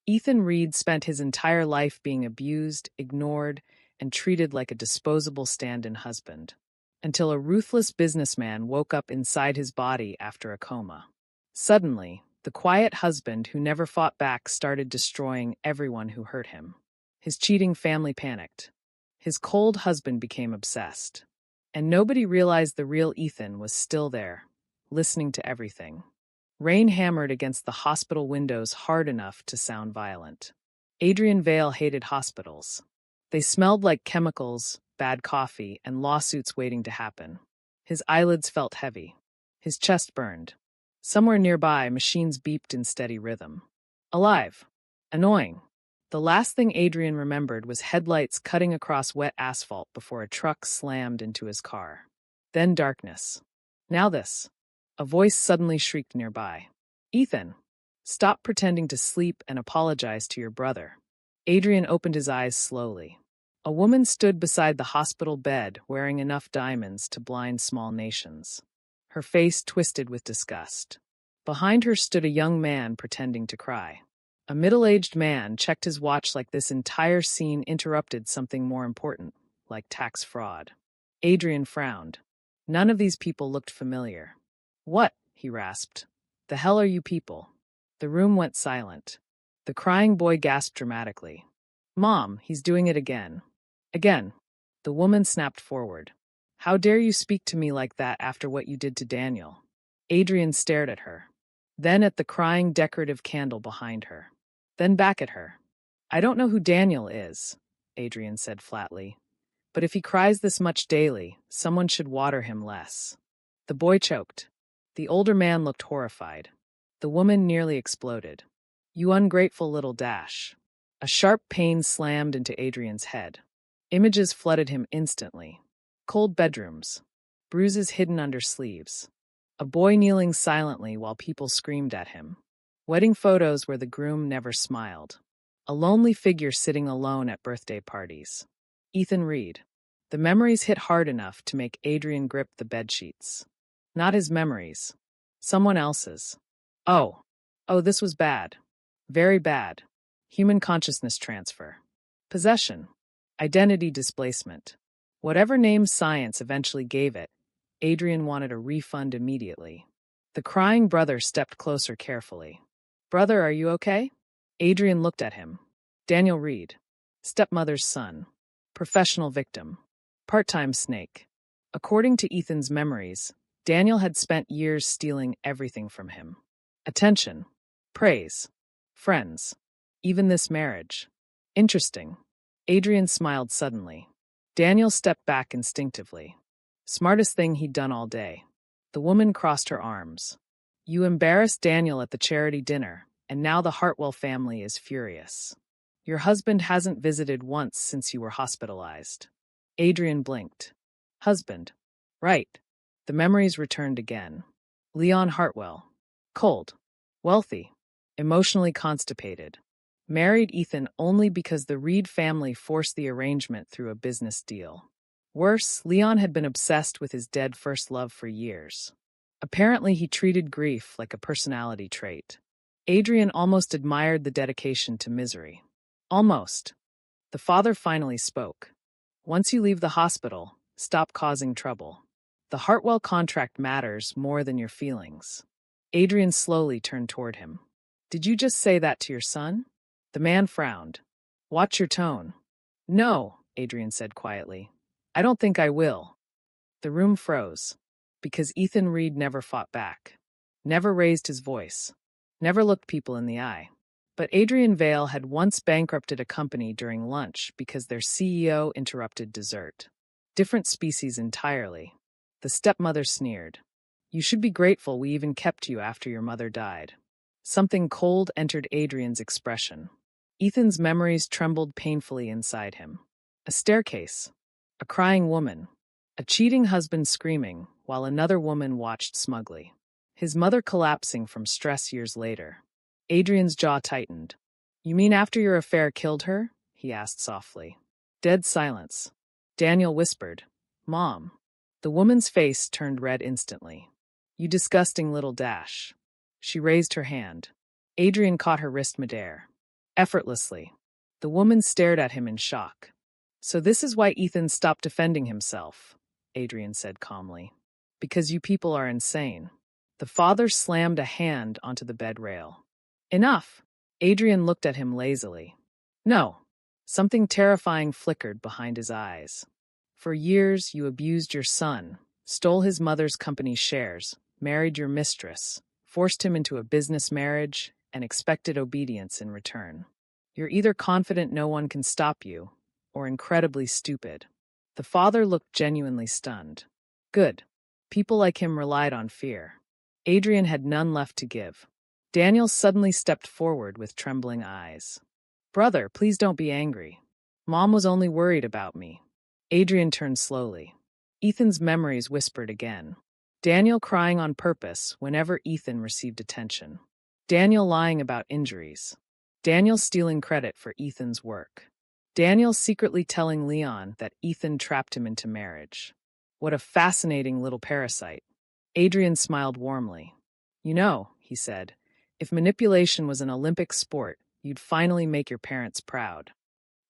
Ethan Reed spent his entire life being abused, ignored, and treated like a disposable stand-in husband, until a ruthless businessman woke up inside his body after a coma. Suddenly, the quiet husband who never fought back started destroying everyone who hurt him. His cheating family panicked. His cold husband became obsessed. And nobody realized the real Ethan was still there, listening to everything. Rain hammered against the hospital windows hard enough to sound violent. Adrian Vale hated hospitals. They smelled like chemicals, bad coffee, and lawsuits waiting to happen. His eyelids felt heavy. His chest burned. Somewhere nearby, machines beeped in steady rhythm. Alive. Annoying. The last thing Adrian remembered was headlights cutting across wet asphalt before a truck slammed into his car. Then darkness. Now this. A voice suddenly shrieked nearby. Ethan, stop pretending to sleep and apologize to your brother. Adrian opened his eyes slowly. A woman stood beside the hospital bed wearing enough diamonds to blind small nations. Her face twisted with disgust. Behind her stood a young man pretending to cry. A middle-aged man checked his watch like this entire scene interrupted something more important, like tax fraud. Adrian frowned. None of these people looked familiar. What? He rasped. The hell are you people? The room went silent. The crying boy gasped dramatically. Mom, he's doing it again. Again. The woman snapped forward. How dare you speak to me like that after what you did to Daniel? Adrian stared at her. Then at the crying decorative candle behind her. Then back at her. I don't know who Daniel is, Adrian said flatly. But if he cries this much daily, someone should water him less. The boy choked. The older man looked horrified. The woman nearly exploded. You ungrateful little dash. A sharp pain slammed into Adrian's head. Images flooded him instantly. Cold bedrooms. Bruises hidden under sleeves. A boy kneeling silently while people screamed at him. Wedding photos where the groom never smiled. A lonely figure sitting alone at birthday parties. Ethan Reed. The memories hit hard enough to make Adrian grip the bedsheets. Not his memories. Someone else's. Oh, this was bad. Very bad. Human consciousness transfer. Possession. Identity displacement. Whatever name science eventually gave it, Adrian wanted a refund immediately. The crying brother stepped closer carefully. Brother, are you okay? Adrian looked at him. Daniel Reed. Stepmother's son. Professional victim. Part-time snake. According to Ethan's memories, Daniel had spent years stealing everything from him. Attention. Praise. Friends. Even this marriage. Interesting. Adrian smiled suddenly. Daniel stepped back instinctively. Smartest thing he'd done all day. The woman crossed her arms. You embarrassed Daniel at the charity dinner, and now the Hartwell family is furious. Your husband hasn't visited once since you were hospitalized. Adrian blinked. Husband. Right. The memories returned again. Leon Hartwell. Cold. Wealthy. Emotionally constipated. Married Ethan only because the Reed family forced the arrangement through a business deal. Worse, Leon had been obsessed with his dead first love for years. Apparently, he treated grief like a personality trait. Adrian almost admired the dedication to misery. Almost. The father finally spoke. Once you leave the hospital, stop causing trouble. The Hartwell contract matters more than your feelings. Adrian slowly turned toward him. Did you just say that to your son? The man frowned. Watch your tone. No, Adrian said quietly. I don't think I will. The room froze. Because Ethan Reed never fought back. Never raised his voice. Never looked people in the eye. But Adrian Vale had once bankrupted a company during lunch because their CEO interrupted dessert. Different species entirely. The stepmother sneered. You should be grateful we even kept you after your mother died. Something cold entered Adrian's expression. Ethan's memories trembled painfully inside him. A staircase. A crying woman. A cheating husband screaming, while another woman watched smugly. His mother collapsing from stress years later. Adrian's jaw tightened. You mean after your affair killed her? He asked softly. Dead silence. Daniel whispered, Mom. The woman's face turned red instantly. You disgusting little dash. She raised her hand. Adrian caught her wrist midair. effortlessly. The woman stared at him in shock. So this is why Ethan stopped defending himself, Adrian said calmly. Because you people are insane. The father slammed a hand onto the bed rail. Enough. Adrian looked at him lazily. No. Something terrifying flickered behind his eyes. For years, you abused your son, stole his mother's company shares, married your mistress, forced him into a business marriage, and expected obedience in return. You're either confident no one can stop you, or incredibly stupid. The father looked genuinely stunned. Good. People like him relied on fear. Adrian had none left to give. Daniel suddenly stepped forward with trembling eyes. Brother, please don't be angry. Mom was only worried about me. Adrian turned slowly. Ethan's memories whispered again. Daniel crying on purpose whenever Ethan received attention. Daniel lying about injuries. Daniel stealing credit for Ethan's work. Daniel secretly telling Leon that Ethan trapped him into marriage. What a fascinating little parasite. Adrian smiled warmly. You know, he said, if manipulation was an Olympic sport, you'd finally make your parents proud.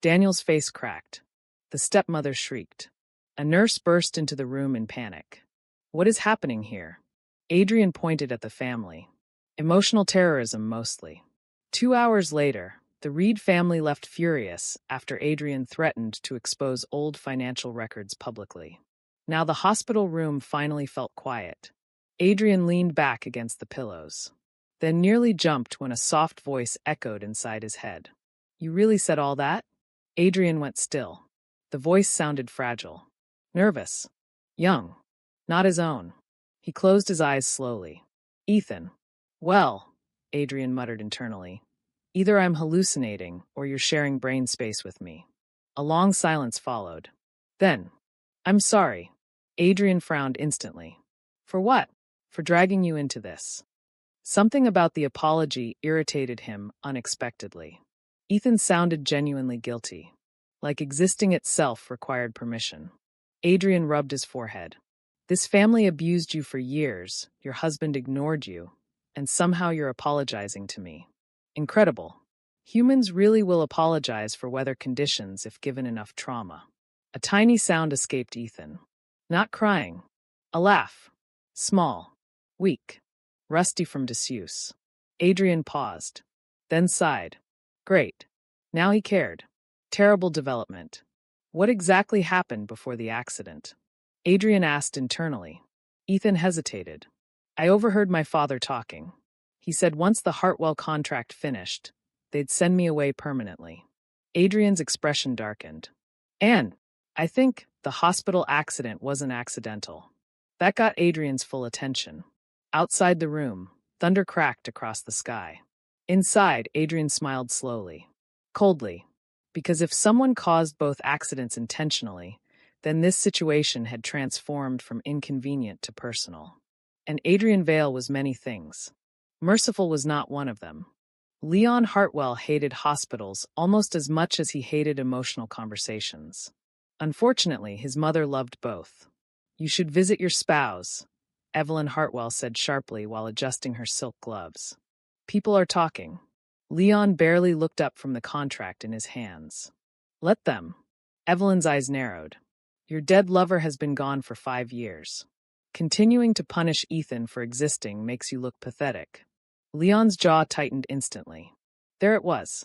Daniel's face cracked. The stepmother shrieked. A nurse burst into the room in panic. What is happening here? Adrian pointed at the family. Emotional terrorism, mostly. 2 hours later, the Reed family left furious after Adrian threatened to expose old financial records publicly. Now the hospital room finally felt quiet. Adrian leaned back against the pillows, then nearly jumped when a soft voice echoed inside his head. You really said all that? Adrian went still. The voice sounded fragile. Nervous. Young. Not his own. He closed his eyes slowly. Ethan. Well, Adrian muttered internally. Either I'm hallucinating or you're sharing brain space with me. A long silence followed. Then, I'm sorry. Adrian frowned instantly. For what? For dragging you into this. Something about the apology irritated him unexpectedly. Ethan sounded genuinely guilty, like existing itself required permission. Adrian rubbed his forehead. This family abused you for years, your husband ignored you, and somehow you're apologizing to me. Incredible. Humans really will apologize for weather conditions if given enough trauma. A tiny sound escaped Ethan. Not crying. A laugh. Small. Weak. Rusty from disuse. Adrian paused. Then sighed. Great. Now he cared. Terrible development. What exactly happened before the accident? Adrian asked internally. Ethan hesitated. I overheard my father talking. He said once the Hartwell contract finished, they'd send me away permanently. Adrian's expression darkened. And I think the hospital accident wasn't accidental. That got Adrian's full attention. Outside the room, thunder cracked across the sky. Inside, Adrian smiled slowly. Coldly. Because if someone caused both accidents intentionally, then this situation had transformed from inconvenient to personal. And Adrian Vale was many things. Merciful was not one of them. Leon Hartwell hated hospitals almost as much as he hated emotional conversations. Unfortunately, his mother loved both. You should visit your spouse, Evelyn Hartwell said sharply while adjusting her silk gloves. People are talking. Leon barely looked up from the contract in his hands. Let them. Evelyn's eyes narrowed. Your dead lover has been gone for 5 years. Continuing to punish Ethan for existing makes you look pathetic. Leon's jaw tightened instantly. There it was.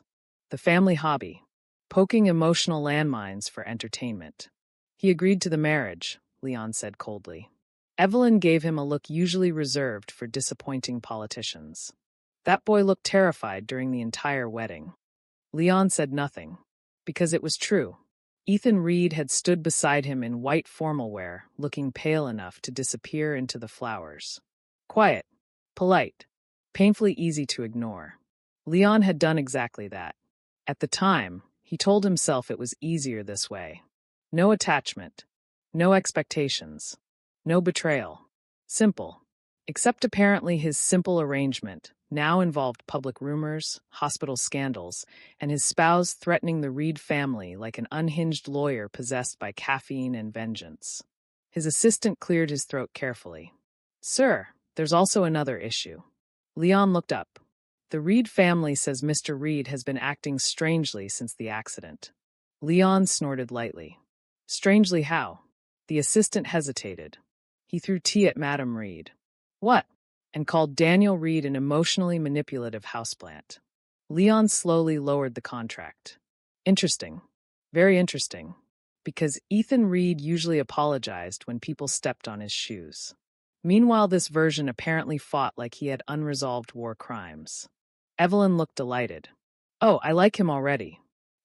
The family hobby. Poking emotional landmines for entertainment. He agreed to the marriage, Leon said coldly. Evelyn gave him a look usually reserved for disappointing politicians. That boy looked terrified during the entire wedding. Leon said nothing. Because it was true. Ethan Reed had stood beside him in white formal wear, looking pale enough to disappear into the flowers. Quiet. Polite. Painfully easy to ignore. Leon had done exactly that. At the time, he told himself it was easier this way. No attachment. No expectations. No betrayal. Simple. Except apparently his simple arrangement now involved public rumors, hospital scandals, and his spouse threatening the Reed family like an unhinged lawyer possessed by caffeine and vengeance. His assistant cleared his throat carefully. Sir, there's also another issue. Leon looked up. The Reed family says Mr. Reed has been acting strangely since the accident. Leon snorted lightly. Strangely how? The assistant hesitated. He threw tea at Madam Reed. What? And called Daniel Reed an emotionally manipulative houseplant. Leon slowly lowered the contract. Interesting. Very interesting. Because Ethan Reed usually apologized when people stepped on his shoes. Meanwhile, this version apparently fought like he had unresolved war crimes. Evelyn looked delighted. Oh, I like him already.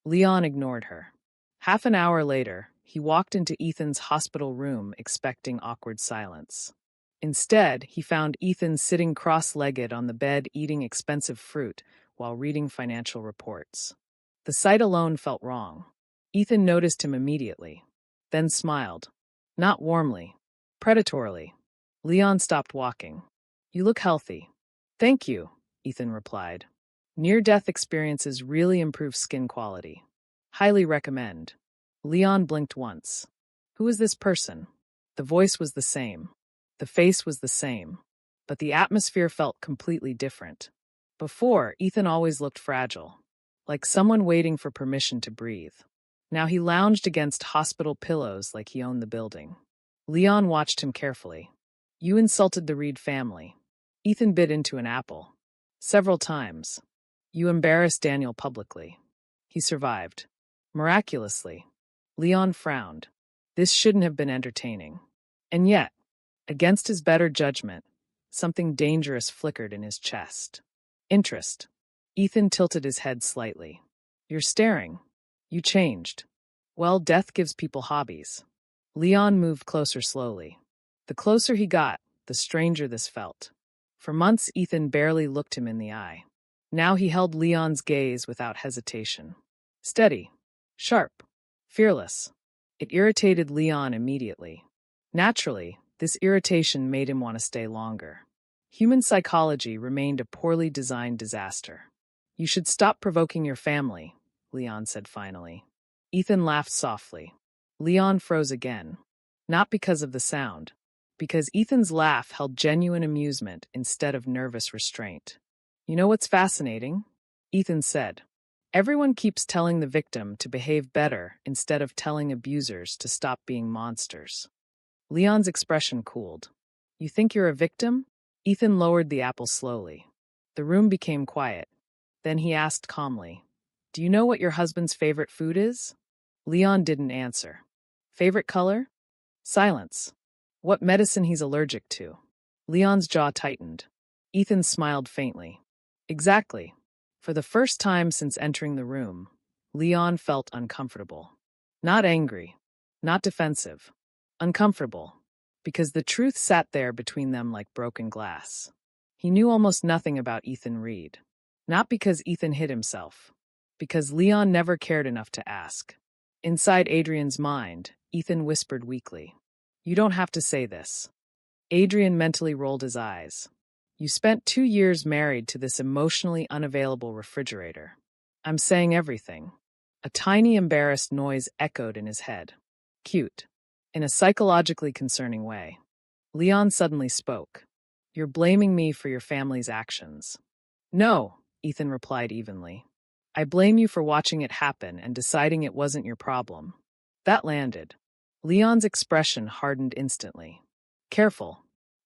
Leon ignored her. Half an hour later, he walked into Ethan's hospital room expecting awkward silence. Instead, he found Ethan sitting cross-legged on the bed eating expensive fruit while reading financial reports. The sight alone felt wrong. Ethan noticed him immediately, then smiled. Not warmly, predatorily. Leon stopped walking. You look healthy. Thank you, Ethan replied. Near-death experiences really improve skin quality. Highly recommend. Leon blinked once. Who is this person? The voice was the same. The face was the same. But the atmosphere felt completely different. Before, Ethan always looked fragile, like someone waiting for permission to breathe. Now he lounged against hospital pillows like he owned the building. Leon watched him carefully. You insulted the Reed family. Ethan bit into an apple. Several times. You embarrassed Daniel publicly. He survived. Miraculously. Leon frowned. This shouldn't have been entertaining. And yet, against his better judgment, something dangerous flickered in his chest. Interest. Ethan tilted his head slightly. You're staring. You changed. Well, death gives people hobbies. Leon moved closer slowly. The closer he got, the stranger this felt. For months, Ethan barely looked him in the eye. Now he held Leon's gaze without hesitation. Steady. Sharp. Fearless. It irritated Leon immediately. Naturally, this irritation made him want to stay longer. Human psychology remained a poorly designed disaster. You should stop provoking your family, Leon said finally. Ethan laughed softly. Leon froze again. Not because of the sound, because Ethan's laugh held genuine amusement instead of nervous restraint. You know what's fascinating? Ethan said. Everyone keeps telling the victim to behave better instead of telling abusers to stop being monsters. Leon's expression cooled. You think you're a victim? Ethan lowered the apple slowly. The room became quiet. Then he asked calmly, Do you know what your husband's favorite food is? Leon didn't answer. Favorite color? Silence. What medicine he's allergic to? Leon's jaw tightened. Ethan smiled faintly. Exactly. For the first time since entering the room, Leon felt uncomfortable. Not angry. Not defensive. Uncomfortable. Because the truth sat there between them like broken glass. He knew almost nothing about Ethan Reed. Not because Ethan hid himself. Because Leon never cared enough to ask. Inside Adrian's mind, Ethan whispered weakly. You don't have to say this. Adrian mentally rolled his eyes. You spent 2 years married to this emotionally unavailable refrigerator. I'm saying everything. A tiny embarrassed noise echoed in his head. Cute. In a psychologically concerning way. Leon suddenly spoke. You're blaming me for your family's actions. No, Ethan replied evenly. I blame you for watching it happen and deciding it wasn't your problem. That landed. Leon's expression hardened instantly. Careful.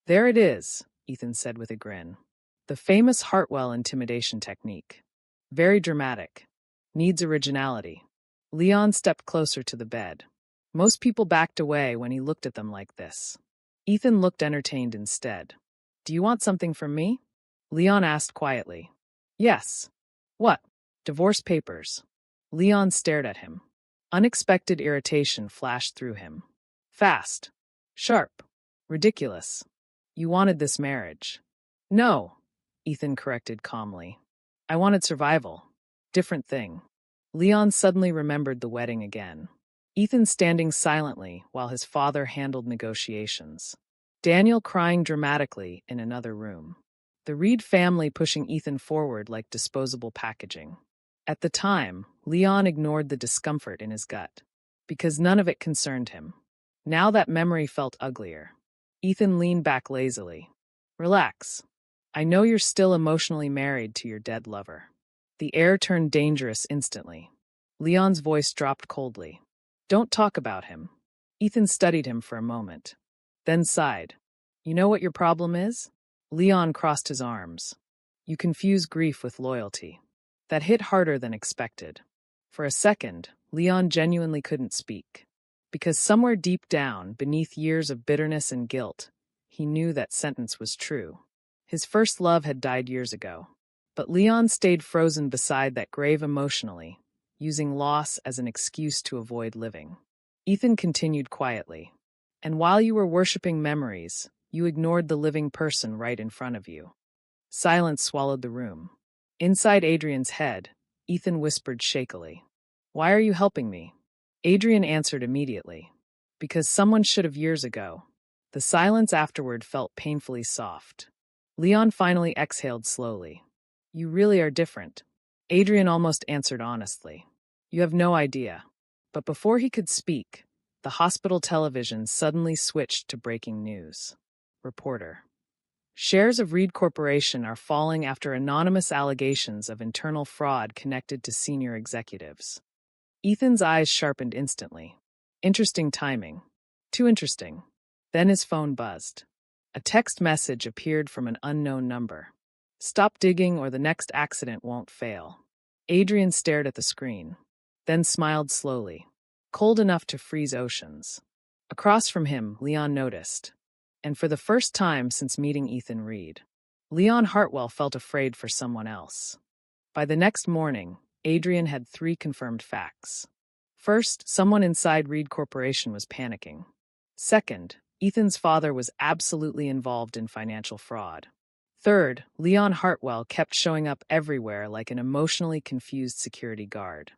There it is, Ethan said with a grin. The famous Hartwell intimidation technique. Very dramatic. Needs originality. Leon stepped closer to the bed. Most people backed away when he looked at them like this. Ethan looked entertained instead. Do you want something from me? Leon asked quietly. Yes. What? Divorce papers. Leon stared at him. Unexpected irritation flashed through him. Fast. Sharp. Ridiculous. You wanted this marriage. No, Ethan corrected calmly. I wanted survival. Different thing. Leon suddenly remembered the wedding again. Ethan standing silently while his father handled negotiations. Daniel crying dramatically in another room. The Reed family pushing Ethan forward like disposable packaging. At the time, Leon ignored the discomfort in his gut, because none of it concerned him. Now that memory felt uglier. Ethan leaned back lazily. Relax. I know you're still emotionally married to your dead lover. The air turned dangerous instantly. Leon's voice dropped coldly. Don't talk about him. Ethan studied him for a moment, then sighed. You know what your problem is? Leon crossed his arms. You confuse grief with loyalty. That hit harder than expected. For a second, Leon genuinely couldn't speak. Because somewhere deep down, beneath years of bitterness and guilt, he knew that sentence was true. His first love had died years ago. But Leon stayed frozen beside that grave emotionally, using loss as an excuse to avoid living. Ethan continued quietly. And while you were worshipping memories, you ignored the living person right in front of you. Silence swallowed the room. Inside Adrian's head, Ethan whispered shakily, Why are you helping me? Adrian answered immediately, Because someone should have years ago. The silence afterward felt painfully soft. Leon finally exhaled slowly. You really are different. Adrian almost answered honestly. You have no idea. But before he could speak, the hospital television suddenly switched to breaking news. Reporter. Shares of Reed Corporation are falling after anonymous allegations of internal fraud connected to senior executives. Ethan's eyes sharpened instantly. Interesting timing. Too interesting. Then his phone buzzed. A text message appeared from an unknown number. Stop digging or the next accident won't fail. Adrian stared at the screen, then smiled slowly, cold enough to freeze oceans. Across from him, Leon noticed. And for the first time since meeting Ethan Reed, Leon Hartwell felt afraid for someone else. By the next morning, Adrian had 3 confirmed facts. First, someone inside Reed Corporation was panicking. Second, Ethan's father was absolutely involved in financial fraud. Third, Leon Hartwell kept showing up everywhere like an emotionally confused security guard.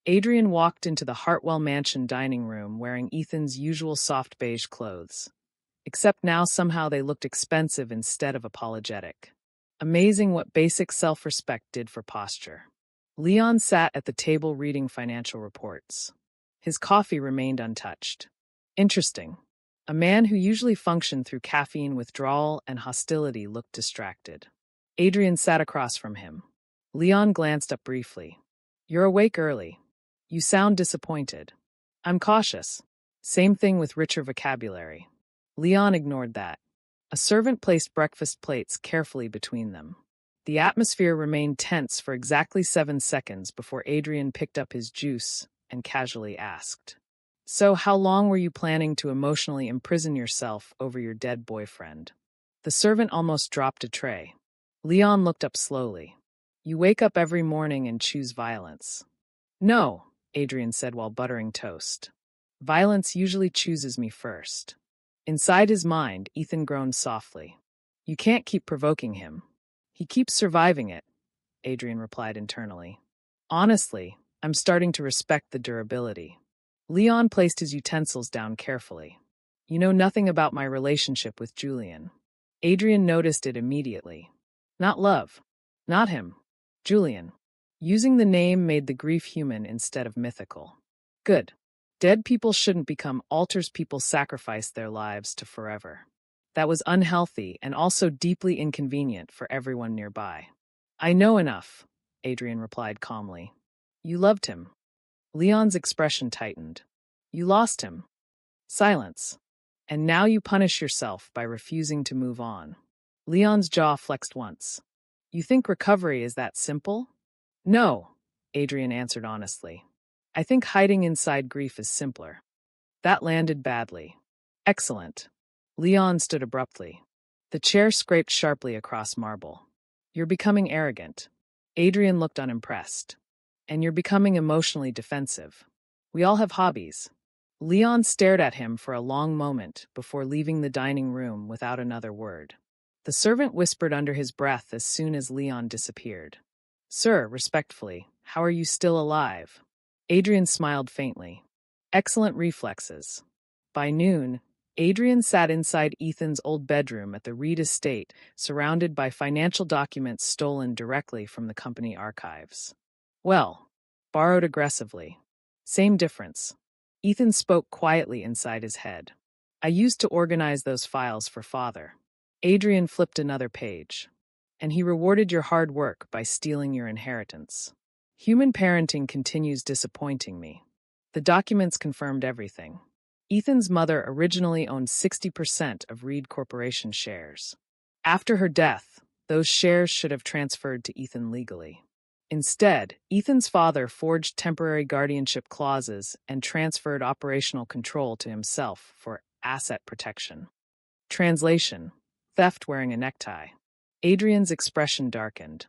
Adrian walked into the Hartwell mansion dining room wearing Ethan's usual soft beige clothes. Except now somehow they looked expensive instead of apologetic. Amazing what basic self-respect did for posture. Leon sat at the table reading financial reports. His coffee remained untouched. Interesting. A man who usually functioned through caffeine withdrawal and hostility looked distracted. Adrian sat across from him. Leon glanced up briefly. You're awake early. You sound disappointed. I'm cautious. Same thing with richer vocabulary. Leon ignored that. A servant placed breakfast plates carefully between them. The atmosphere remained tense for exactly 7 seconds before Adrian picked up his juice and casually asked, So how long were you planning to emotionally imprison yourself over your dead boyfriend? The servant almost dropped a tray. Leon looked up slowly. You wake up every morning and choose violence. No, Adrian said while buttering toast. Violence usually chooses me first. Inside his mind, Ethan groaned softly. You can't keep provoking him. He keeps surviving it, Adrian replied internally. Honestly, I'm starting to respect the durability. Leon placed his utensils down carefully. You know nothing about my relationship with Julian. Adrian noticed it immediately. Not love. Not him. Julian. Using the name made the grief human instead of mythical. Good. Dead people shouldn't become altars people sacrifice their lives to forever. That was unhealthy and also deeply inconvenient for everyone nearby. I know enough, Adrian replied calmly. You loved him. Leon's expression tightened. You lost him. Silence. And now you punish yourself by refusing to move on. Leon's jaw flexed once. You think recovery is that simple? No, Adrian answered honestly. I think hiding inside grief is simpler. That landed badly. Excellent. Leon stood abruptly. The chair scraped sharply across marble. You're becoming arrogant. Adrian looked unimpressed. And you're becoming emotionally defensive. We all have hobbies. Leon stared at him for a long moment before leaving the dining room without another word. The servant whispered under his breath as soon as Leon disappeared. Sir, respectfully, how are you still alive? Adrian smiled faintly. Excellent reflexes. By noon, Adrian sat inside Ethan's old bedroom at the Reed estate, surrounded by financial documents stolen directly from the company archives. Well, borrowed aggressively. Same difference. Ethan spoke quietly inside his head. I used to organize those files for father. Adrian flipped another page. And he rewarded your hard work by stealing your inheritance. Human parenting continues disappointing me. The documents confirmed everything. Ethan's mother originally owned 60% of Reed Corporation shares. After her death, those shares should have transferred to Ethan legally. Instead, Ethan's father forged temporary guardianship clauses and transferred operational control to himself for asset protection. Translation: theft wearing a necktie. Adrian's expression darkened.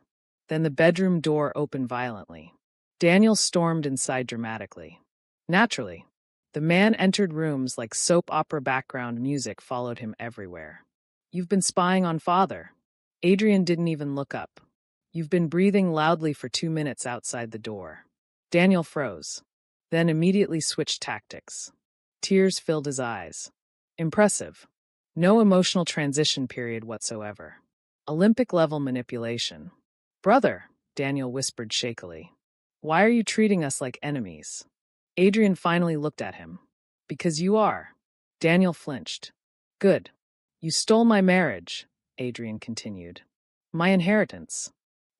Then the bedroom door opened violently. Daniel stormed inside dramatically. Naturally, the man entered rooms like soap opera background music followed him everywhere. You've been spying on father. Adrian didn't even look up. You've been breathing loudly for 2 minutes outside the door. Daniel froze, then immediately switched tactics. Tears filled his eyes. Impressive. No emotional transition period whatsoever. Olympic-level manipulation. Brother, Daniel whispered shakily. Why are you treating us like enemies? Adrian finally looked at him. Because you are. Daniel flinched. Good. You stole my marriage, Adrian continued. My inheritance.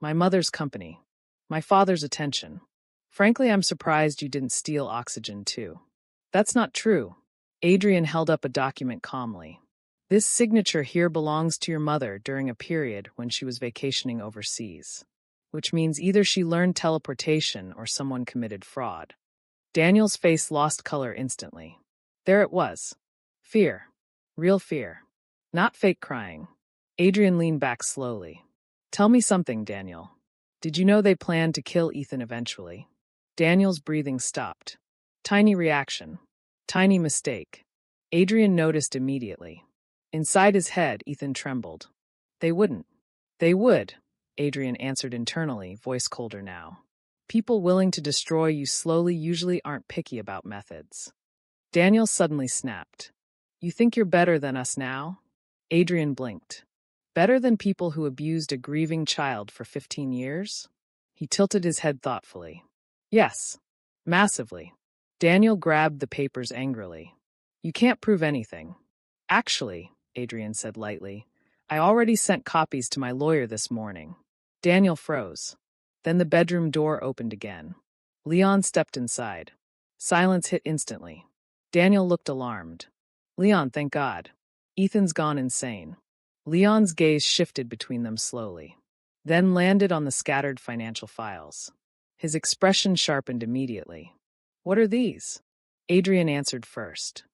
My mother's company. My father's attention. Frankly, I'm surprised you didn't steal Oxygen too. That's not true. Adrian held up a document calmly. This signature here belongs to your mother during a period when she was vacationing overseas. Which means either she learned teleportation or someone committed fraud. Daniel's face lost color instantly. There it was. Fear. Real fear. Not fake crying. Adrian leaned back slowly. Tell me something, Daniel. Did you know they planned to kill Ethan eventually? Daniel's breathing stopped. Tiny reaction. Tiny mistake. Adrian noticed immediately. Inside his head, Ethan trembled. They wouldn't. They would, Adrian answered internally, voice colder now. People willing to destroy you slowly usually aren't picky about methods. Daniel suddenly snapped. You think you're better than us now? Adrian blinked. Better than people who abused a grieving child for 15 years? He tilted his head thoughtfully. Yes. Massively. Daniel grabbed the papers angrily. You can't prove anything. Actually, Adrian said lightly, I already sent copies to my lawyer this morning. Daniel froze. Then the bedroom door opened again. Leon stepped inside. Silence hit instantly. Daniel looked alarmed. Leon, thank God. Ethan's gone insane. Leon's gaze shifted between them slowly, then landed on the scattered financial files. His expression sharpened immediately. What are these? Adrian answered first.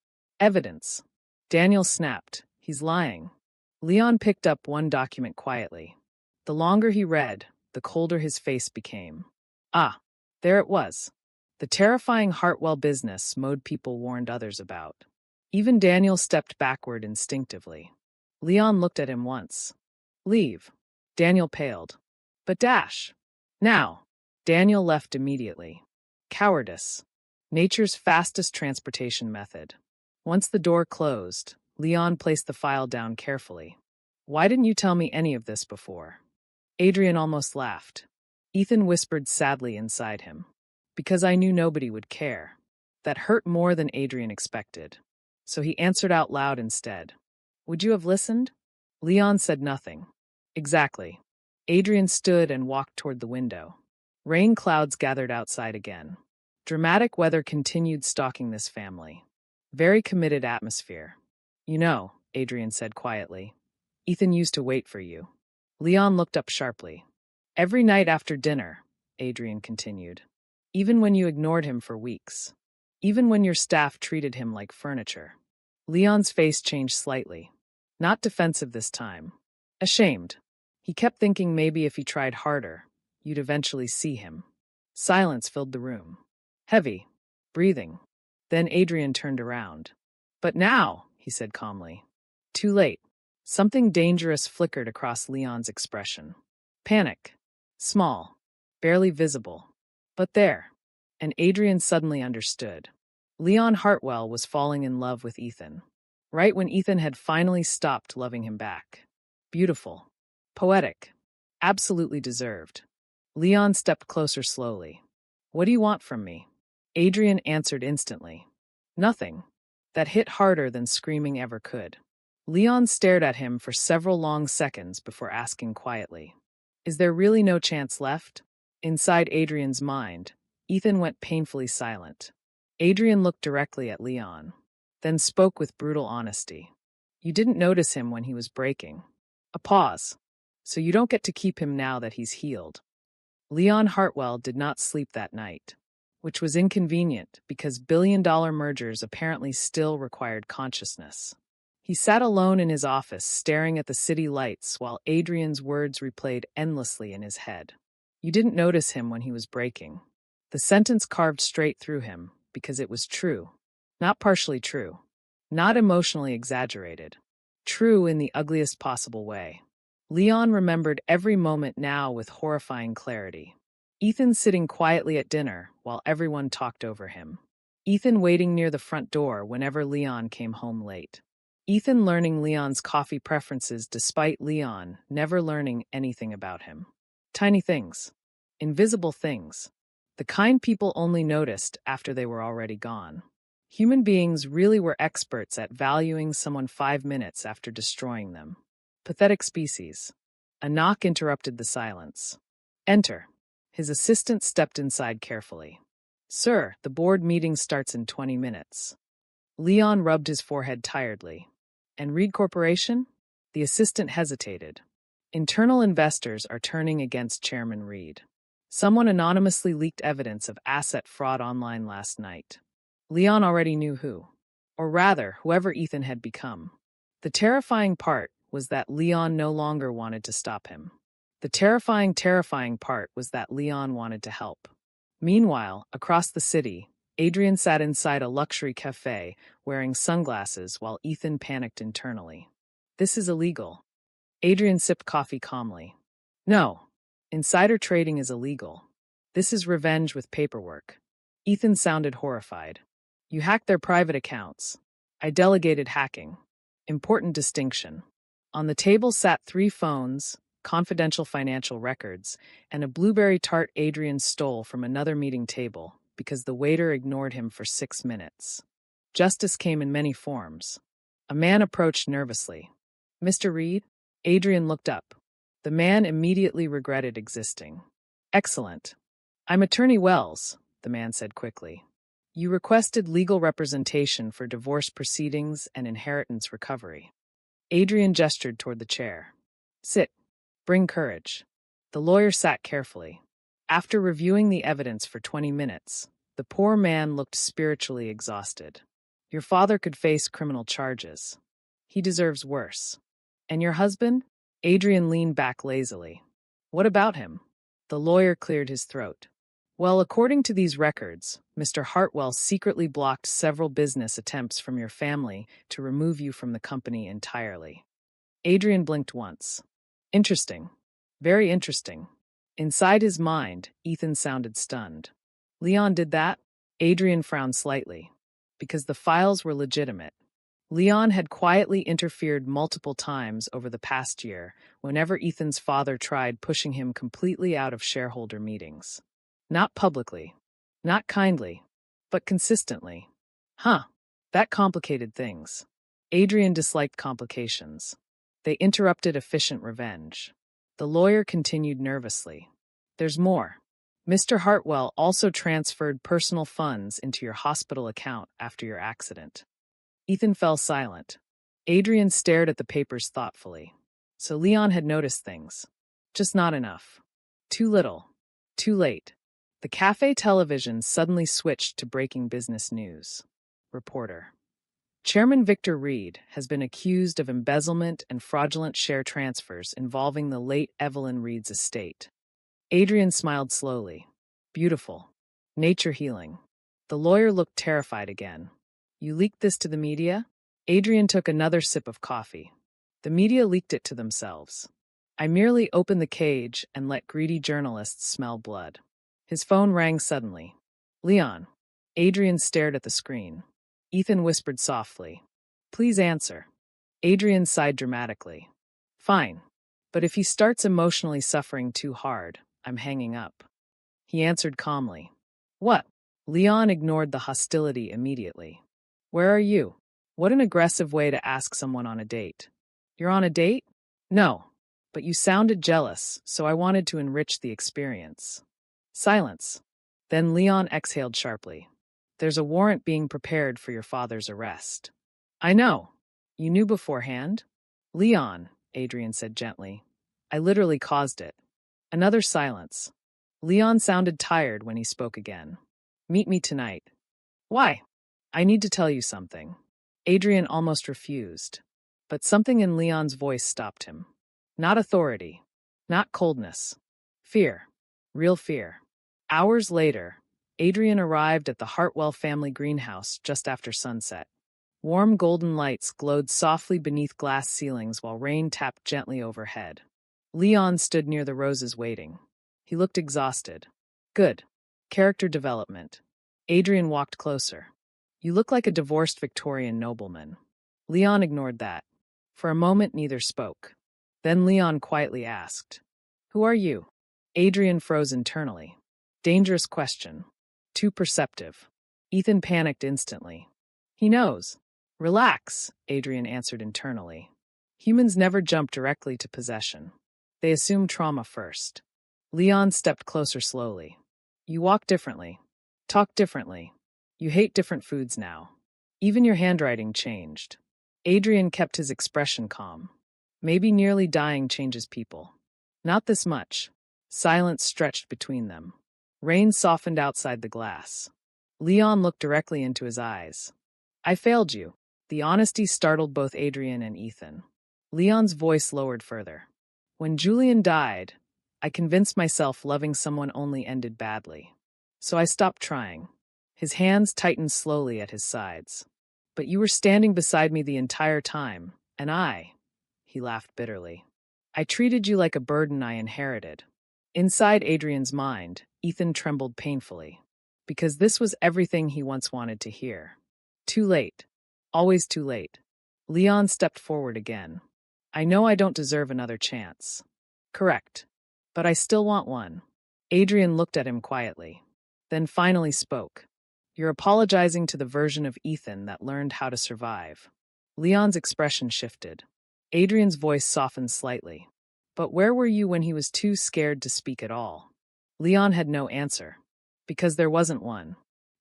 Evidence. Daniel snapped. He's lying. Leon picked up one document quietly. The longer he read, the colder his face became. Ah, there it was. The terrifying Hartwell business mode people warned others about. Even Daniel stepped backward instinctively. Leon looked at him once. Leave. Daniel paled. But Dash. Now. Daniel left immediately. Cowardice. Nature's fastest transportation method. Once the door closed, Leon placed the file down carefully. Why didn't you tell me any of this before? Adrian almost laughed. Ethan whispered sadly inside him. Because I knew nobody would care. That hurt more than Adrian expected. So he answered out loud instead. Would you have listened? Leon said nothing. Exactly. Adrian stood and walked toward the window. Rain clouds gathered outside again. Dramatic weather continued stalking this family. Very committed atmosphere. You know, Adrian said quietly. Ethan used to wait for you. Leon looked up sharply. Every night after dinner, Adrian continued. Even when you ignored him for weeks. Even when your staff treated him like furniture. Leon's face changed slightly. Not defensive this time. Ashamed. He kept thinking maybe if he tried harder, you'd eventually see him. Silence filled the room. Heavy. Breathing. Then Adrian turned around. But now, he said calmly. Too late. Something dangerous flickered across Leon's expression. Panic. Small. Barely visible. But there. And Adrian suddenly understood. Leon Hartwell was falling in love with Ethan. Right when Ethan had finally stopped loving him back. Beautiful. Poetic. Absolutely deserved. Leon stepped closer slowly. What do you want from me? Adrian answered instantly. Nothing. That hit harder than screaming ever could. Leon stared at him for several long seconds before asking quietly, "Is there really no chance left?" Inside Adrian's mind, Ethan went painfully silent. Adrian looked directly at Leon, then spoke with brutal honesty. "You didn't notice him when he was breaking." A pause. "So you don't get to keep him now that he's healed." Leon Hartwell did not sleep that night, which was inconvenient because billion-dollar mergers apparently still required consciousness. He sat alone in his office, staring at the city lights while Adrian's words replayed endlessly in his head. "You didn't notice him when he was breaking." The sentence carved straight through him because it was true. Not partially true. Not emotionally exaggerated. True in the ugliest possible way. Leon remembered every moment now with horrifying clarity. Ethan sitting quietly at dinner while everyone talked over him. Ethan waiting near the front door whenever Leon came home late. Ethan learning Leon's coffee preferences despite Leon never learning anything about him. Tiny things. Invisible things. The kind people only noticed after they were already gone. Human beings really were experts at valuing someone 5 minutes after destroying them. Pathetic species. A knock interrupted the silence. "Enter." His assistant stepped inside carefully. "Sir, the board meeting starts in 20 minutes. Leon rubbed his forehead tiredly. "And Reed Corporation?" The assistant hesitated. "Internal investors are turning against Chairman Reed. Someone anonymously leaked evidence of asset fraud online last night." Leon already knew who. Or rather, whoever Ethan had become. The terrifying part was that Leon no longer wanted to stop him. The terrifying part was that Leon wanted to help. Meanwhile, across the city, Adrian sat inside a luxury cafe, wearing sunglasses while Ethan panicked internally. "This is illegal." Adrian sipped coffee calmly. "No. Insider trading is illegal. This is revenge with paperwork." Ethan sounded horrified. "You hacked their private accounts." "I delegated hacking." Important distinction. On the table sat 3 phones, confidential financial records, and a blueberry tart Adrian stole from another meeting table because the waiter ignored him for 6 minutes. Justice came in many forms. A man approached nervously. "Mr. Reed?" Adrian looked up. The man immediately regretted existing. "Excellent. I'm Attorney Wells," the man said quickly. "You requested legal representation for divorce proceedings and inheritance recovery." Adrian gestured toward the chair. "Sit. Bring courage." The lawyer sat carefully. After reviewing the evidence for 20 minutes, the poor man looked spiritually exhausted. "Your father could face criminal charges. He deserves worse. And your husband?" Adrian leaned back lazily. "What about him?" The lawyer cleared his throat. "Well, according to these records, Mr. Hartwell secretly blocked several business attempts from your family to remove you from the company entirely." Adrian blinked once. "Interesting. Very interesting." Inside his mind, Ethan sounded stunned. "Leon did that?" Adrian frowned slightly. "Because the files were legitimate. Leon had quietly interfered multiple times over the past year whenever Ethan's father tried pushing him completely out of shareholder meetings. Not publicly, not kindly, but consistently. Huh, that complicated things." Adrian disliked complications. They interrupted efficient revenge. The lawyer continued nervously. "There's more. Mr. Hartwell also transferred personal funds into your hospital account after your accident." Ethan fell silent. Adrian stared at the papers thoughtfully. So Leon had noticed things. Just not enough. Too little. Too late. The cafe television suddenly switched to breaking business news. Reporter: Chairman Victor Reed has been accused of embezzlement and fraudulent share transfers involving the late Evelyn Reed's estate. Adrian smiled slowly. Beautiful. Nature healing. The lawyer looked terrified again. "You leaked this to the media?" Adrian took another sip of coffee. "The media leaked it to themselves. I merely opened the cage and let greedy journalists smell blood." His phone rang suddenly. "Leon." Adrian stared at the screen. Ethan whispered softly, "Please answer." Adrian sighed dramatically. "Fine. But if he starts emotionally suffering too hard, I'm hanging up." He answered calmly. "What?" Leon ignored the hostility immediately. "Where are you?" What an aggressive way to ask someone on a date. You're on a date? No. But you sounded jealous, so I wanted to enrich the experience. Silence. Then Leon exhaled sharply. There's a warrant being prepared for your father's arrest. I know. You knew beforehand? Leon, Adrian said gently. I literally caused it. Another silence. Leon sounded tired when he spoke again. Meet me tonight. Why? I need to tell you something. Adrian almost refused. But something in Leon's voice stopped him. Not authority. Not coldness. Fear. Real fear. Hours later, Adrian arrived at the Hartwell family greenhouse just after sunset. Warm golden lights glowed softly beneath glass ceilings while rain tapped gently overhead. Leon stood near the roses waiting. He looked exhausted. Good. Character development. Adrian walked closer. You look like a divorced Victorian nobleman. Leon ignored that. For a moment, neither spoke. Then Leon quietly asked, Who are you? Adrian froze internally. Dangerous question. Too perceptive. Ethan panicked instantly. He knows. Relax, Adrian answered internally. Humans never jump directly to possession. They assume trauma first. Leon stepped closer slowly. You walk differently. Talk differently. You hate different foods now. Even your handwriting changed. Adrian kept his expression calm. Maybe nearly dying changes people. Not this much. Silence stretched between them. Rain softened outside the glass. Leon looked directly into his eyes. I failed you. The honesty startled both Adrian and Ethan. Leon's voice lowered further. When Julian died, I convinced myself loving someone only ended badly. So I stopped trying. His hands tightened slowly at his sides. But you were standing beside me the entire time, and he laughed bitterly. I treated you like a burden I inherited. Inside Adrian's mind, Ethan trembled painfully. Because this was everything he once wanted to hear. Too late. Always too late. Leon stepped forward again. I know I don't deserve another chance. Correct. But I still want one. Adrian looked at him quietly. Then finally spoke. You're apologizing to the version of Ethan that learned how to survive. Leon's expression shifted. Adrian's voice softened slightly. But where were you when he was too scared to speak at all? Leon had no answer. Because there wasn't one.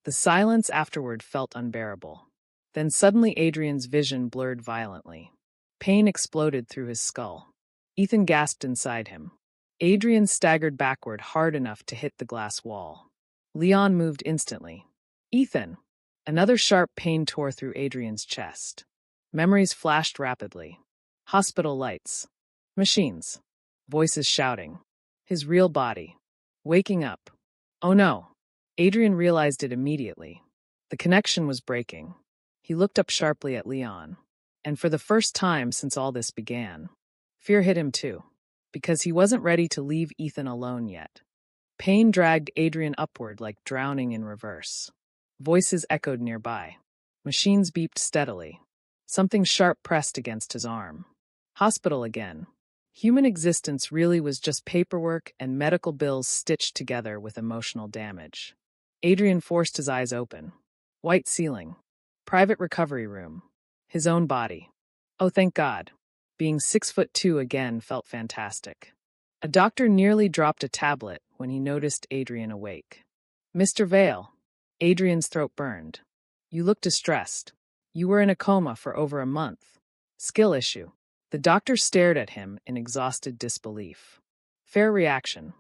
The silence afterward felt unbearable. Then suddenly Adrian's vision blurred violently. Pain exploded through his skull. Ethan gasped inside him. Adrian staggered backward hard enough to hit the glass wall. Leon moved instantly. Ethan! Another sharp pain tore through Adrian's chest. Memories flashed rapidly. Hospital lights. Machines. Voices shouting. His real body. Waking up. Oh no. Adrian realized it immediately. The connection was breaking. He looked up sharply at Leon. And for the first time since all this began, fear hit him too. Because he wasn't ready to leave Ethan alone yet. Pain dragged Adrian upward like drowning in reverse. Voices echoed nearby. Machines beeped steadily. Something sharp pressed against his arm. Hospital again. Human existence really was just paperwork and medical bills stitched together with emotional damage. Adrian forced his eyes open. White ceiling. Private recovery room. His own body. Oh, thank God. Being 6'2" again felt fantastic. A doctor nearly dropped a tablet when he noticed Adrian awake. Mr. Vale. Adrian's throat burned. You look distressed. You were in a coma for over a month. Skill issue. The doctor stared at him in exhausted disbelief. Fair reaction.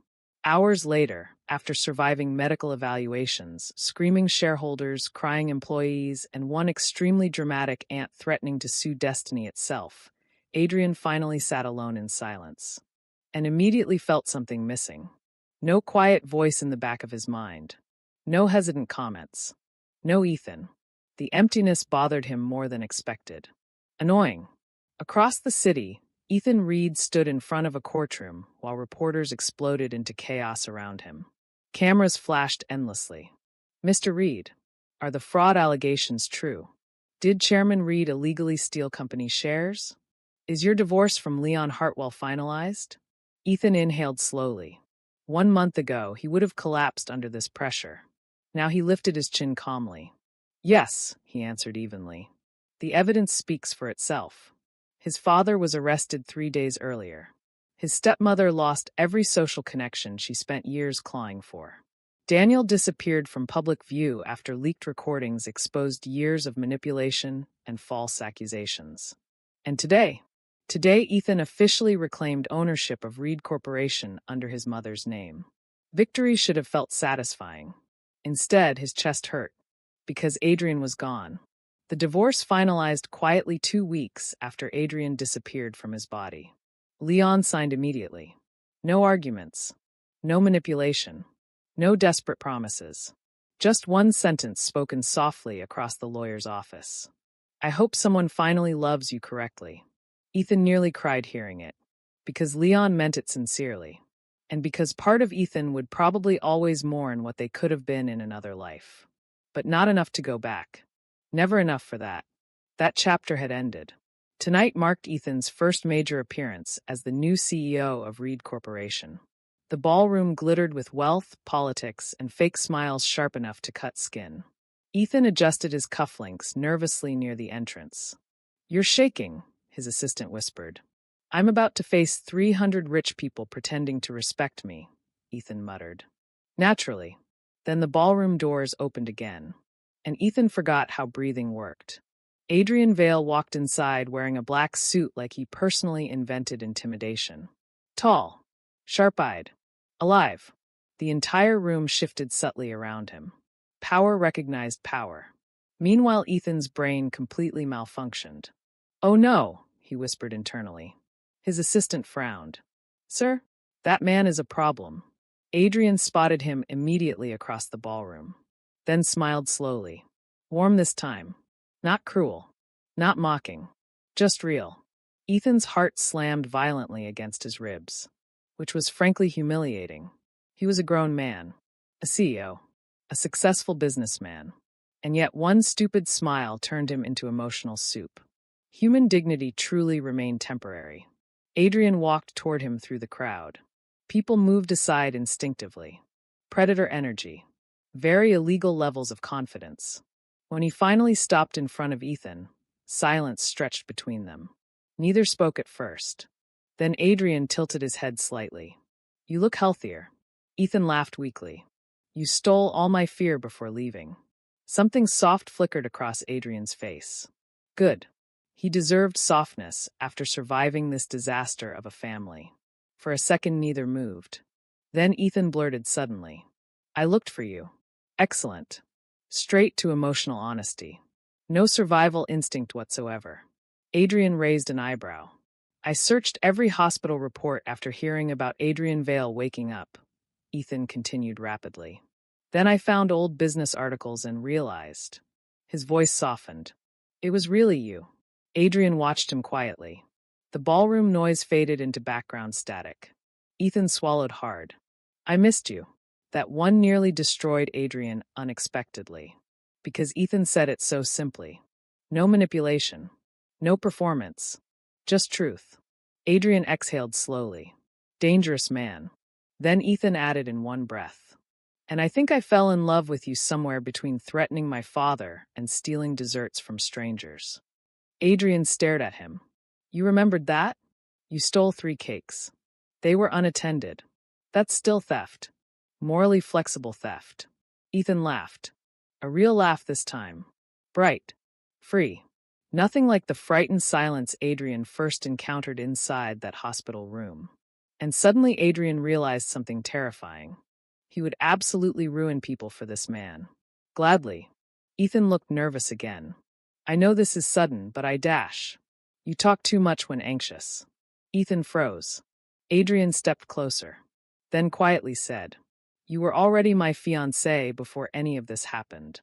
Hours later, after surviving medical evaluations, screaming shareholders, crying employees, and one extremely dramatic aunt threatening to sue destiny itself, Adrian finally sat alone in silence. And immediately felt something missing. No quiet voice in the back of his mind. No hesitant comments. No Ethan. The emptiness bothered him more than expected. Annoying. Across the city, Ethan Reed stood in front of a courtroom while reporters exploded into chaos around him. Cameras flashed endlessly. Mr. Reed, are the fraud allegations true? Did Chairman Reed illegally steal company shares? Is your divorce from Leon Hartwell finalized? Ethan inhaled slowly. 1 month ago, he would have collapsed under this pressure. Now he lifted his chin calmly. Yes, he answered evenly. The evidence speaks for itself. His father was arrested 3 days earlier. His stepmother lost every social connection she spent years clawing for. Daniel disappeared from public view after leaked recordings exposed years of manipulation and false accusations. And today Ethan officially reclaimed ownership of Reed Corporation under his mother's name. Victory should have felt satisfying. Instead, his chest hurt, because Adrian was gone. The divorce finalized quietly 2 weeks after Adrian disappeared from his body. Leon signed immediately. No arguments. No manipulation. No desperate promises. Just one sentence spoken softly across the lawyer's office. I hope someone finally loves you correctly. Ethan nearly cried hearing it, because Leon meant it sincerely, and because part of Ethan would probably always mourn what they could have been in another life. But not enough to go back. Never enough for that. That chapter had ended. Tonight marked Ethan's first major appearance as the new CEO of Reed Corporation. The ballroom glittered with wealth, politics, and fake smiles sharp enough to cut skin. Ethan adjusted his cufflinks nervously near the entrance. "You're shaking," his assistant whispered. "I'm about to face 300 rich people pretending to respect me," Ethan muttered. Naturally. Then the ballroom doors opened again, and Ethan forgot how breathing worked. Adrian Vale walked inside wearing a black suit like he personally invented intimidation. Tall, sharp-eyed, alive. The entire room shifted subtly around him. Power recognized power. Meanwhile, Ethan's brain completely malfunctioned. "Oh no," he whispered internally. His assistant frowned. "Sir, that man is a problem." Adrian spotted him immediately across the ballroom, then smiled slowly. Warm this time. Not cruel. Not mocking. Just real. Ethan's heart slammed violently against his ribs, which was frankly humiliating. He was a grown man, a CEO, a successful businessman, and yet one stupid smile turned him into emotional soup. Human dignity truly remained temporary. Adrian walked toward him through the crowd. People moved aside instinctively. Predator energy. Very illegal levels of confidence. When he finally stopped in front of Ethan, silence stretched between them. Neither spoke at first. Then Adrian tilted his head slightly. "You look healthier." Ethan laughed weakly. "You stole all my fear before leaving." Something soft flickered across Adrian's face. Good. He deserved softness after surviving this disaster of a family. For a second, neither moved. Then Ethan blurted suddenly. "I looked for you." Excellent. Straight to emotional honesty. No survival instinct whatsoever. Adrian raised an eyebrow. "I searched every hospital report after hearing about Adrian Vale waking up," Ethan continued rapidly. "Then I found old business articles and realized." His voice softened. "It was really you." Adrian watched him quietly. The ballroom noise faded into background static. Ethan swallowed hard. "I missed you." That one nearly destroyed Adrian unexpectedly. Because Ethan said it so simply. No manipulation. No performance. Just truth. Adrian exhaled slowly. Dangerous man. Then Ethan added in one breath. "And I think I fell in love with you somewhere between threatening my father and stealing desserts from strangers." Adrian stared at him. "You remembered that? You stole 3 cakes. They were unattended. That's still theft. Morally flexible theft." Ethan laughed. A real laugh this time. Bright. Free. Nothing like the frightened silence Adrian first encountered inside that hospital room. And suddenly Adrian realized something terrifying. He would absolutely ruin people for this man. Gladly. Ethan looked nervous again. "I know this is sudden, but I dash. You talk too much when anxious." Ethan froze. Adrian stepped closer. Then quietly said, "You were already my fiancé before any of this happened."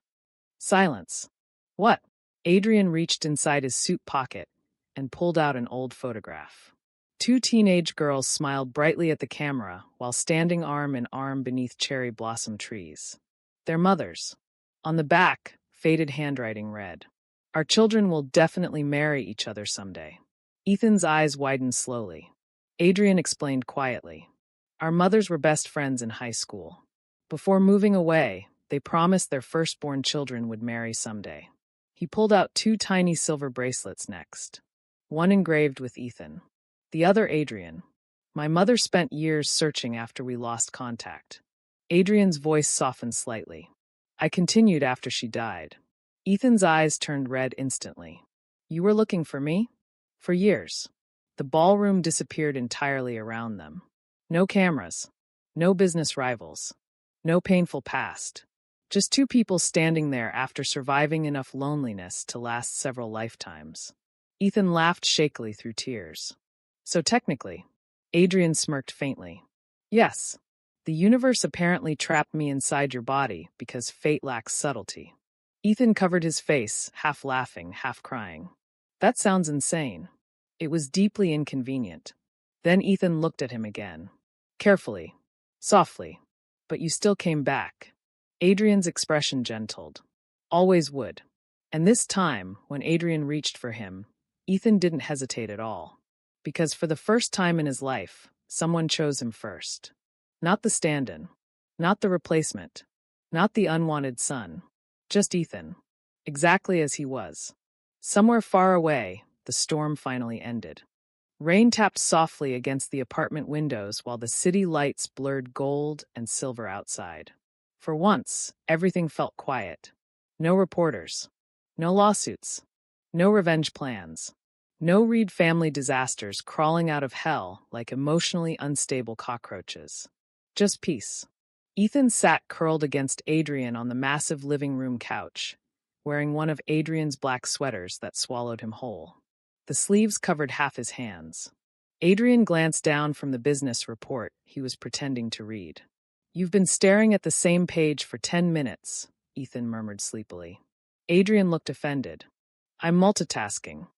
Silence. "What?" Adrian reached inside his suit pocket and pulled out an old photograph. 2 teenage girls smiled brightly at the camera while standing arm in arm beneath cherry blossom trees. Their mothers. On the back, faded handwriting read, "Our children will definitely marry each other someday." Ethan's eyes widened slowly. Adrian explained quietly, "Our mothers were best friends in high school. Before moving away, they promised their firstborn children would marry someday." He pulled out two tiny silver bracelets next. One engraved with Ethan. The other Adrian. My mother spent years searching after we lost contact. Adrian's voice softened slightly. I continued after she died. Ethan's eyes turned red instantly. You were looking for me? For years. The ballroom disappeared entirely around them. No cameras. No business rivals. No painful past. Just two people standing there after surviving enough loneliness to last several lifetimes. Ethan laughed shakily through tears. So technically, Adrian smirked faintly. Yes. The universe apparently trapped me inside your body because fate lacks subtlety. Ethan covered his face, half laughing, half crying. That sounds insane. It was deeply inconvenient. Then Ethan looked at him again. Carefully. Softly. But you still came back. Adrian's expression gentled. Always would. And this time, when Adrian reached for him, Ethan didn't hesitate at all. Because for the first time in his life, someone chose him first. Not the stand-in. Not the replacement. Not the unwanted son. Just Ethan. Exactly as he was. Somewhere far away, the storm finally ended. Rain tapped softly against the apartment windows while the city lights blurred gold and silver outside. For once, everything felt quiet. No reporters. No lawsuits. No revenge plans. No Reed family disasters crawling out of hell like emotionally unstable cockroaches. Just peace. Ethan sat curled against Adrian on the massive living room couch, wearing one of Adrian's black sweaters that swallowed him whole. The sleeves covered half his hands. Adrian glanced down from the business report he was pretending to read. You've been staring at the same page for 10 minutes, Ethan murmured sleepily. Adrian looked offended. I'm multitasking.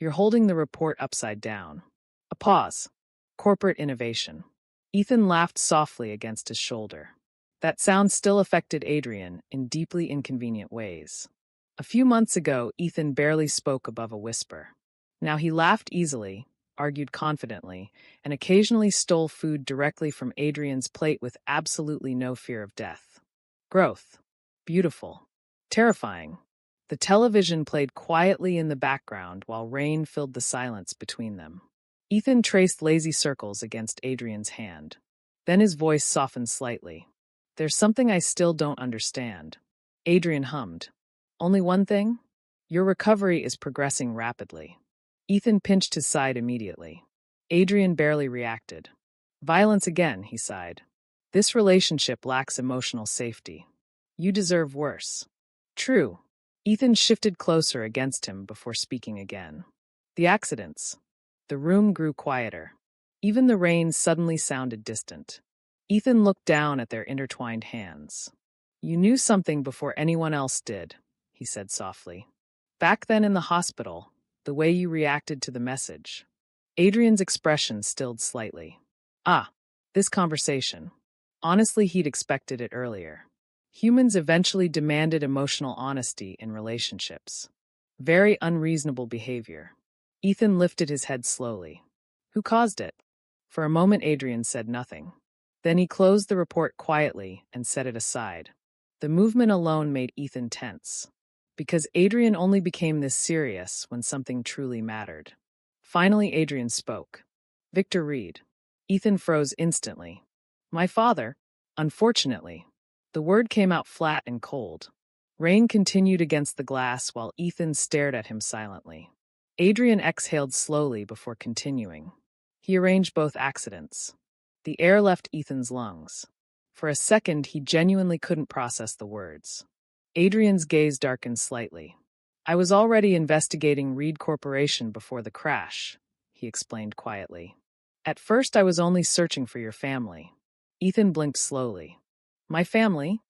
You're holding the report upside down. A pause. Corporate innovation. Ethan laughed softly against his shoulder. That sound still affected Adrian in deeply inconvenient ways. A few months ago, Ethan barely spoke above a whisper. Now he laughed easily, argued confidently, and occasionally stole food directly from Adrian's plate with absolutely no fear of death. Growth. Beautiful. Terrifying. The television played quietly in the background while rain filled the silence between them. Ethan traced lazy circles against Adrian's hand. Then his voice softened slightly. There's something I still don't understand. Adrian hummed. Only one thing? Your recovery is progressing rapidly. Ethan pinched his side immediately. Adrian barely reacted. Violence again, he sighed. This relationship lacks emotional safety. You deserve worse. True. Ethan shifted closer against him before speaking again. The accidents. The room grew quieter. Even the rain suddenly sounded distant. Ethan looked down at their intertwined hands. You knew something before anyone else did, he said softly. Back then in the hospital, the way you reacted to the message. Adrian's expression stilled slightly. This conversation. Honestly, he'd expected it earlier. Humans eventually demanded emotional honesty in relationships. Very unreasonable behavior. Ethan lifted his head slowly. Who caused it? For a moment, Adrian said nothing. Then he closed the report quietly and set it aside. The movement alone made Ethan tense. Because Adrian only became this serious when something truly mattered. Finally, Adrian spoke. Victor Reed. Ethan froze instantly. My father, unfortunately. The word came out flat and cold. Rain continued against the glass while Ethan stared at him silently. Adrian exhaled slowly before continuing. He arranged both accidents. The air left Ethan's lungs. For a second, he genuinely couldn't process the words. Adrian's gaze darkened slightly. I was already investigating Reed Corporation before the crash, he explained quietly. At first, I was only searching for your family. Ethan blinked slowly. My family?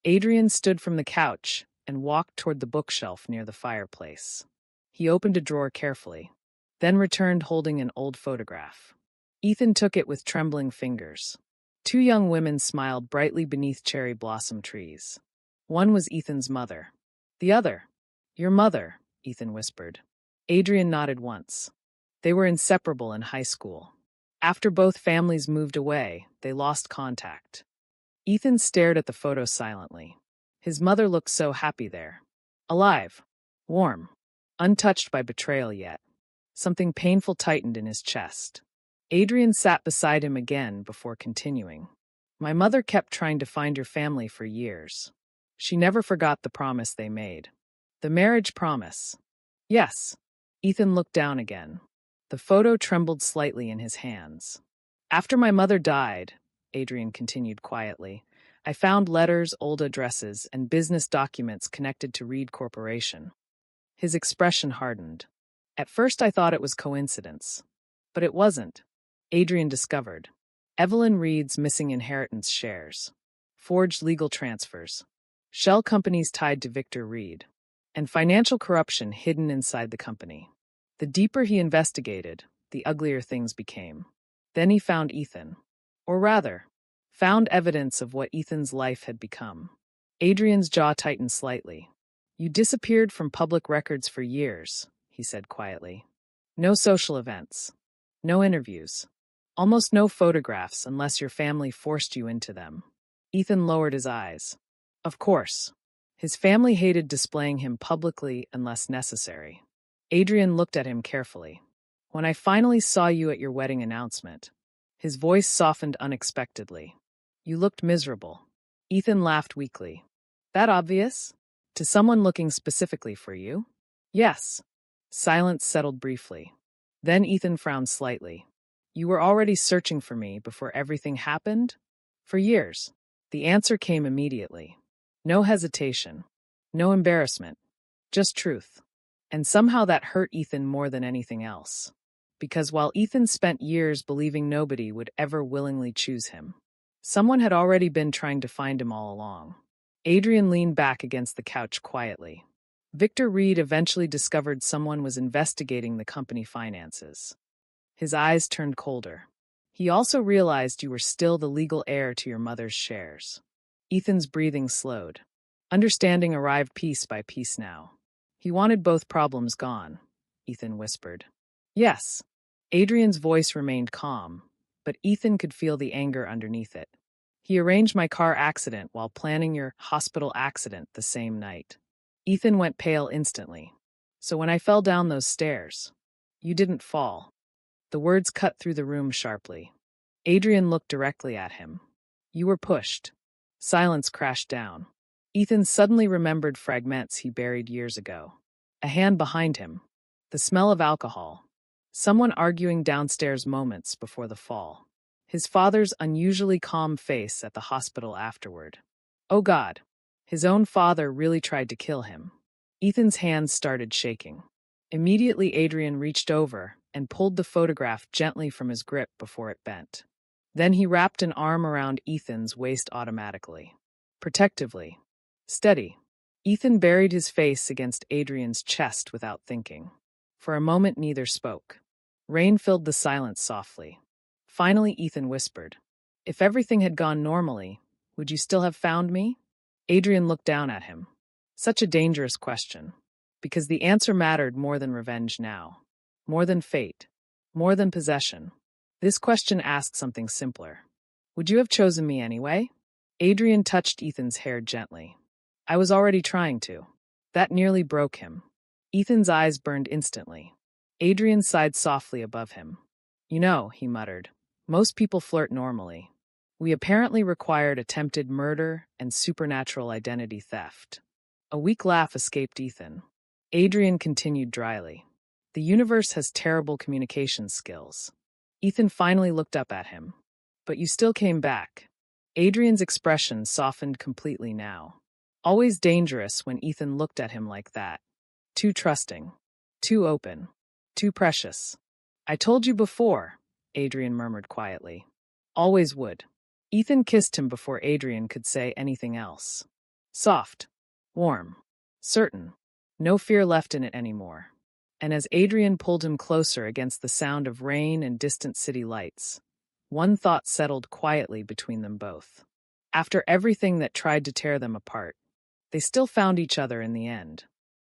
Adrian stood from the couch and walked toward the bookshelf near the fireplace. He opened a drawer carefully, then returned holding an old photograph. Ethan took it with trembling fingers. Two young women smiled brightly beneath cherry blossom trees. One was Ethan's mother. The other, your mother, Ethan whispered. Adrian nodded once. They were inseparable in high school. After both families moved away, they lost contact. Ethan stared at the photo silently. His mother looked so happy there. Alive. warm, untouched by betrayal yet. Something painful tightened in his chest. Adrian sat beside him again before continuing. My mother kept trying to find your family for years. She never forgot the promise they made. The marriage promise. Yes. Ethan looked down again. The photo trembled slightly in his hands. After my mother died, Adrian continued quietly, I found letters, old addresses, and business documents connected to Reed Corporation. His expression hardened. At first I thought it was coincidence. But it wasn't. Adrian discovered. Evelyn Reed's missing inheritance shares. Forged legal transfers. Shell companies tied to Victor Reed. And financial corruption hidden inside the company. The deeper he investigated, the uglier things became. Then he found Ethan. Or rather, found evidence of what Ethan's life had become. Adrian's jaw tightened slightly. You disappeared from public records for years, he said quietly. No social events. No interviews. Almost no photographs unless your family forced you into them. Ethan lowered his eyes. Of course. His family hated displaying him publicly unless necessary. Adrian looked at him carefully. When I finally saw you at your wedding announcement, his voice softened unexpectedly. You looked miserable. Ethan laughed weakly. That obvious? To someone looking specifically for you? Yes. Silence settled briefly. Then Ethan frowned slightly. You were already searching for me before everything happened? For years. The answer came immediately. No hesitation. No embarrassment. Just truth. And somehow that hurt Ethan more than anything else. Because while Ethan spent years believing nobody would ever willingly choose him, someone had already been trying to find him all along. Adrian leaned back against the couch quietly. Victor Reed eventually discovered someone was investigating the company finances. His eyes turned colder. He also realized you were still the legal heir to your mother's shares. Ethan's breathing slowed. Understanding arrived piece by piece now. He wanted both problems gone, Ethan whispered. Yes. Adrian's voice remained calm, but Ethan could feel the anger underneath it. He arranged my car accident while planning your hospital accident the same night. Ethan went pale instantly. So when I fell down those stairs, you didn't fall. The words cut through the room sharply. Adrian looked directly at him. You were pushed. Silence crashed down. Ethan suddenly remembered fragments he buried years ago. A hand behind him. The smell of alcohol. Someone arguing downstairs moments before the fall. His father's unusually calm face at the hospital afterward. Oh God. His own father really tried to kill him. Ethan's hands started shaking. Immediately Adrian reached over and pulled the photograph gently from his grip before it bent. Then he wrapped an arm around Ethan's waist automatically. Protectively. Steady. Ethan buried his face against Adrian's chest without thinking. For a moment neither spoke. Rain filled the silence softly. Finally Ethan whispered, If everything had gone normally, would you still have found me? Adrian looked down at him. Such a dangerous question. Because the answer mattered more than revenge now. More than fate. More than possession. This question asked something simpler. Would you have chosen me anyway? Adrian touched Ethan's hair gently. I was already trying to. That nearly broke him. Ethan's eyes burned instantly. Adrian sighed softly above him. You know, he muttered, most people flirt normally. We apparently required attempted murder and supernatural identity theft. A weak laugh escaped Ethan. Adrian continued dryly. The universe has terrible communication skills. Ethan finally looked up at him. But you still came back. Adrian's expression softened completely now. Always dangerous when Ethan looked at him like that. Too trusting. Too open. Too precious. I told you before, Adrian murmured quietly. Always would. Ethan kissed him before Adrian could say anything else. Soft. Warm. Certain. No fear left in it anymore. And as Adrian pulled him closer against the sound of rain and distant city lights, one thought settled quietly between them both. After everything that tried to tear them apart, they still found each other in the end.